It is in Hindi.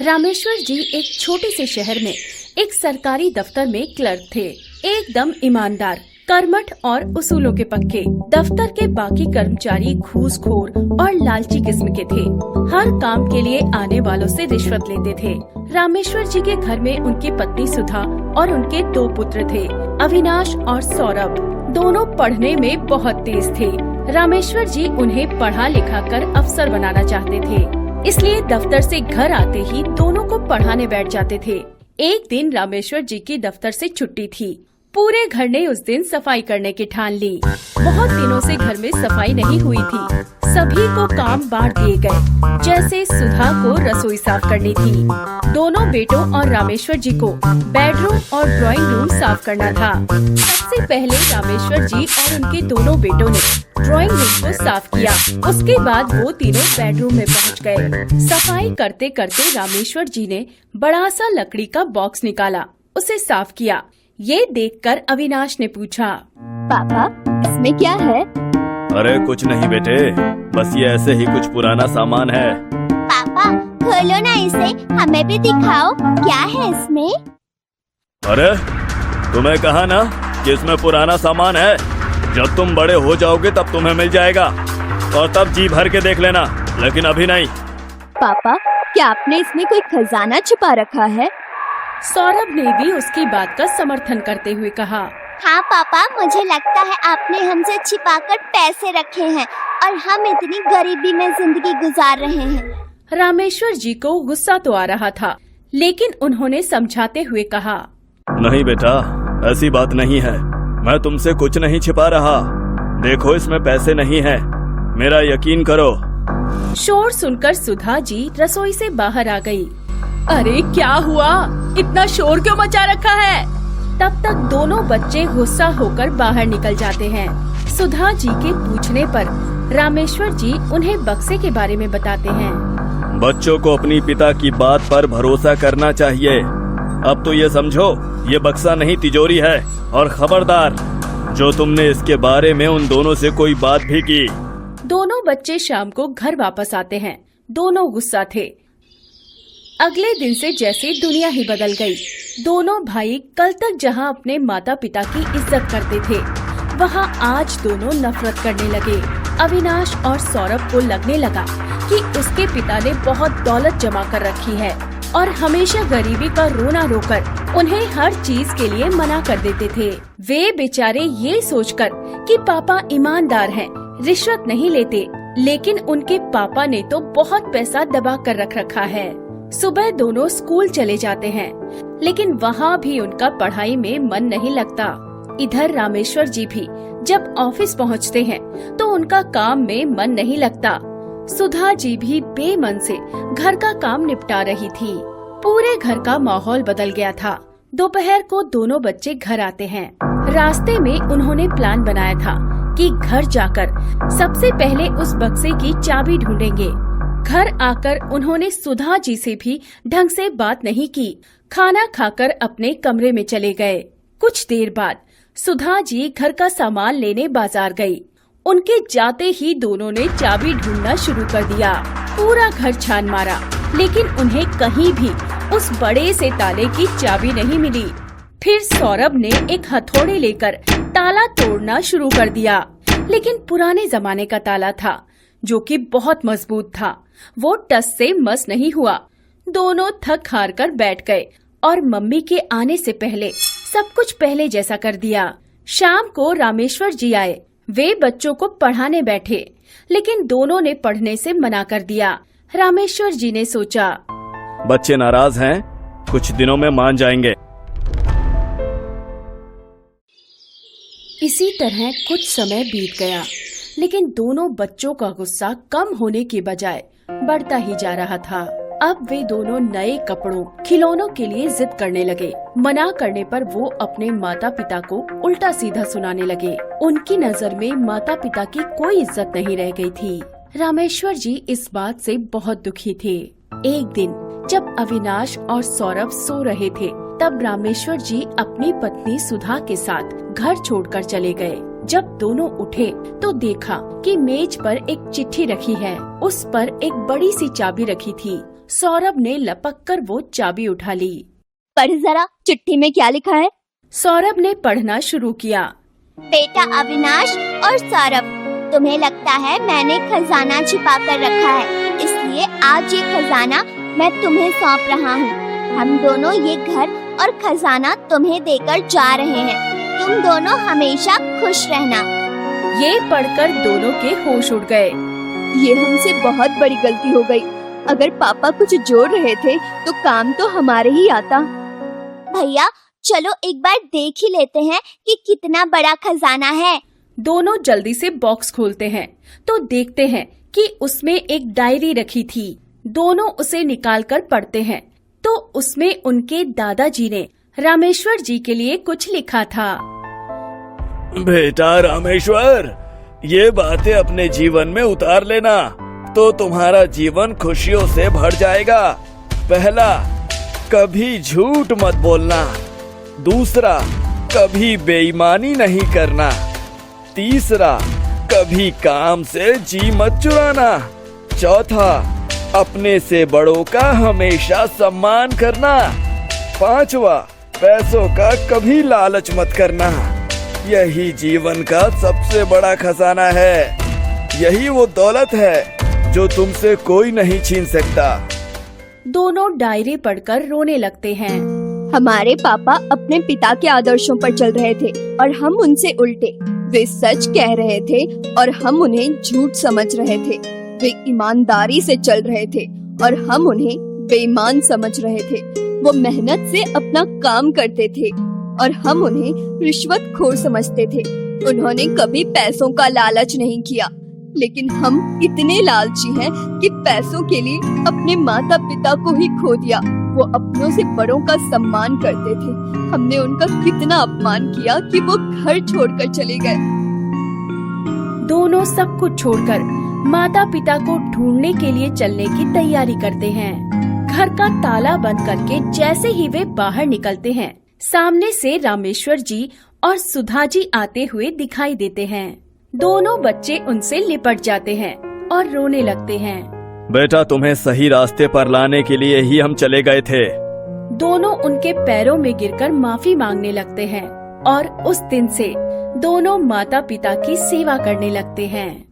रामेश्वर जी एक छोटे से शहर में एक सरकारी दफ्तर में क्लर्क थे। एकदम ईमानदार, कर्मठ और उसूलों के पक्के। दफ्तर के बाकी कर्मचारी घूसखोर और लालची किस्म के थे। हर काम के लिए आने वालों से रिश्वत लेते थे। रामेश्वर जी के घर में उनकी पत्नी सुधा और उनके 2 पुत्र थे, अविनाश और सौरभ। दोनों पढ़ने में बहुत तेज थे। रामेश्वर जी उन्हें पढ़ा लिखा कर अफसर बनाना चाहते थे, इसलिए दफ्तर से घर आते ही दोनों को पढ़ाने बैठ जाते थे। एक दिन रामेश्वर जी की दफ्तर से छुट्टी थी। पूरे घर ने उस दिन सफाई करने की ठान ली। बहुत दिनों से घर में सफाई नहीं हुई थी। सभी को काम बांट दिए गए। जैसे सुधा को रसोई साफ करनी थी, दोनों बेटों और रामेश्वर जी को बेडरूम और ड्राइंग रूम साफ करना था। सबसे पहले रामेश्वर जी और उनके दोनों बेटों ने ड्राइंग रूम को साफ किया। उसके बाद वो तीनों बेडरूम में पहुंच गए। सफाई करते करते रामेश्वर जी ने बड़ा सा लकड़ी का बॉक्स निकाला, उसे साफ किया। ये देखकर अविनाश ने पूछा, पापा इसमें क्या है? अरे कुछ नहीं बेटे, बस ये ऐसे ही कुछ पुराना सामान है। पापा खोलो ना इसे, हमें भी दिखाओ क्या है इसमें। अरे तुम्हें कहा ना कि इसमें पुराना सामान है। जब तुम बड़े हो जाओगे तब तुम्हें मिल जाएगा और तब जी भर के देख लेना, लेकिन अभी नहीं। पापा क्या आपने इसमें कोई खजाना छुपा रखा है? सौरभ ने भी उसकी बात का समर्थन करते हुए कहा, हाँ पापा, मुझे लगता है आपने हमसे छिपाकर पैसे रखे हैं और हम इतनी गरीबी में जिंदगी गुजार रहे हैं। रामेश्वर जी को गुस्सा तो आ रहा था, लेकिन उन्होंने समझाते हुए कहा, नहीं बेटा, ऐसी बात नहीं है। मैं तुमसे कुछ नहीं छिपा रहा। देखो इसमें पैसे नहीं है, मेरा यकीन करो। शोर सुनकर सुधा जी रसोई से बाहर आ गई। अरे क्या हुआ, इतना शोर क्यों मचा रखा है? तब तक दोनों बच्चे गुस्सा होकर बाहर निकल जाते हैं। सुधा जी के पूछने पर रामेश्वर जी उन्हें बक्से के बारे में बताते हैं। बच्चों को अपनी पिता की बात पर भरोसा करना चाहिए। अब तो ये समझो, ये बक्सा नहीं तिजोरी है। और खबरदार, जो तुमने इसके बारे में उन दोनों से कोई बात भी की। दोनों बच्चे शाम को घर वापस आते हैं। दोनों गुस्सा थे। अगले दिन से जैसे दुनिया ही बदल गई। दोनों भाई कल तक जहां अपने माता पिता की इज्जत करते थे, वहां आज दोनों नफरत करने लगे। अविनाश और सौरभ को लगने लगा कि उसके पिता ने बहुत दौलत जमा कर रखी है और हमेशा गरीबी का रोना रोकर उन्हें हर चीज के लिए मना कर देते थे। वे बेचारे ये सोचकर कि पापा ईमानदार हैं, रिश्वत नहीं लेते, लेकिन उनके पापा ने तो बहुत पैसा दबा कर रख रखा है। सुबह दोनों स्कूल चले जाते हैं, लेकिन वहाँ भी उनका पढ़ाई में मन नहीं लगता। इधर रामेश्वर जी भी जब ऑफिस पहुँचते हैं तो उनका काम में मन नहीं लगता। सुधा जी भी बेमन से घर का काम निपटा रही थी। पूरे घर का माहौल बदल गया था। दोपहर को दोनों बच्चे घर आते हैं। रास्ते में उन्होंने प्लान बनाया था कि घर जाकर सबसे पहले उस बक्से की चाबी ढूंढेंगे। घर आकर उन्होंने सुधा जी से भी ढंग से बात नहीं की। खाना खाकर अपने कमरे में चले गए। कुछ देर बाद सुधा जी घर का सामान लेने बाजार गई। उनके जाते ही दोनों ने चाबी ढूंढना शुरू कर दिया। पूरा घर छान मारा, लेकिन उन्हें कहीं भी उस बड़े से ताले की चाबी नहीं मिली। फिर सौरभ ने एक हथौड़ी लेकर ताला तोड़ना शुरू कर दिया, लेकिन पुराने जमाने का ताला था जो कि बहुत मजबूत था। वो टस से मस नहीं हुआ। दोनों थक हार कर बैठ गए और मम्मी के आने से पहले सब कुछ पहले जैसा कर दिया। शाम को रामेश्वर जी आए। वे बच्चों को पढ़ाने बैठे, लेकिन दोनों ने पढ़ने से मना कर दिया। रामेश्वर जी ने सोचा, बच्चे नाराज हैं, कुछ दिनों में मान जाएंगे। इसी तरह कुछ समय बीत गया, लेकिन दोनों बच्चों का गुस्सा कम होने की बजाय बढ़ता ही जा रहा था। अब वे दोनों नए कपड़ों, खिलौनों के लिए जिद करने लगे। मना करने पर वो अपने माता पिता को उल्टा सीधा सुनाने लगे। उनकी नजर में माता पिता की कोई इज्जत नहीं रह गई थी। रामेश्वर जी इस बात से बहुत दुखी थे। एक दिन जब अविनाश और सौरभ सो रहे थे, तब रामेश्वर जी अपनी पत्नी सुधा के साथ घर छोड़कर चले गए। जब दोनों उठे तो देखा कि मेज पर एक चिट्ठी रखी है। उस पर एक बड़ी सी चाबी रखी थी सौरभ ने लपक कर वो चाबी उठा ली। पढ़ जरा, चिट्ठी में क्या लिखा है? सौरभ ने पढ़ना शुरू किया। बेटा अविनाश और सौरभ, तुम्हें लगता है मैंने खजाना छिपा कर रखा है, इसलिए आज ये खजाना मैं तुम्हें सौंप रहा हूँ। हम दोनों ये घर और खजाना तुम्हें देकर जा रहे हैं। तुम दोनों हमेशा खुश रहना। ये पढ़कर दोनों के होश उड़ गए। ये हमसे बहुत बड़ी गलती हो गई। अगर पापा कुछ जोड़ रहे थे तो काम तो हमारे ही आता। भैया चलो एक बार देख ही लेते हैं कि कितना बड़ा खजाना है। दोनों जल्दी से बॉक्स खोलते हैं तो देखते हैं कि उसमें एक डायरी रखी थी। दोनों उसे निकालकर पढ़ते हैं तो उसमें उनके दादाजी ने रामेश्वर जी के लिए कुछ लिखा था। बेटा रामेश्वर, ये बातें अपने जीवन में उतार लेना तो तुम्हारा जीवन खुशियों से भर जाएगा। पहला, कभी झूठ मत बोलना। दूसरा, कभी बेईमानी नहीं करना। तीसरा, कभी काम से जी मत चुराना। चौथा, अपने से बड़ों का हमेशा सम्मान करना। पांचवा, पैसों का कभी लालच मत करना। यही जीवन का सबसे बड़ा खजाना है। यही वो दौलत है जो तुमसे कोई नहीं छीन सकता। दोनों डायरी पढ़कर रोने लगते हैं। हमारे पापा अपने पिता के आदर्शों पर चल रहे थे और हम उनसे उल्टे। वे सच कह रहे थे और हम उन्हें झूठ समझ रहे थे। वे ईमानदारी से चल रहे थे और हम उन्हें बेईमान समझ रहे थे। वो मेहनत से अपना काम करते थे और हम उन्हें रिश्वतखोर समझते थे। उन्होंने कभी पैसों का लालच नहीं किया, लेकिन हम इतने लालची हैं कि पैसों के लिए अपने माता पिता को ही खो दिया। वो अपनों से बड़ों का सम्मान करते थे। हमने उनका कितना अपमान किया कि वो घर छोड़कर चले गए। दोनों सब कुछ छोड़कर माता पिता को ढूंढने के लिए चलने की तैयारी करते हैं। घर का ताला बंद करके जैसे ही वे बाहर निकलते हैं, सामने से रामेश्वर जी और सुधा जी आते हुए दिखाई देते हैं। दोनों बच्चे उनसे लिपट जाते हैं और रोने लगते हैं। बेटा, तुम्हें सही रास्ते पर लाने के लिए ही हम चले गए थे। दोनों उनके पैरों में गिरकर माफी मांगने लगते हैं और उस दिन से दोनों माता पिता की सेवा करने लगते हैं।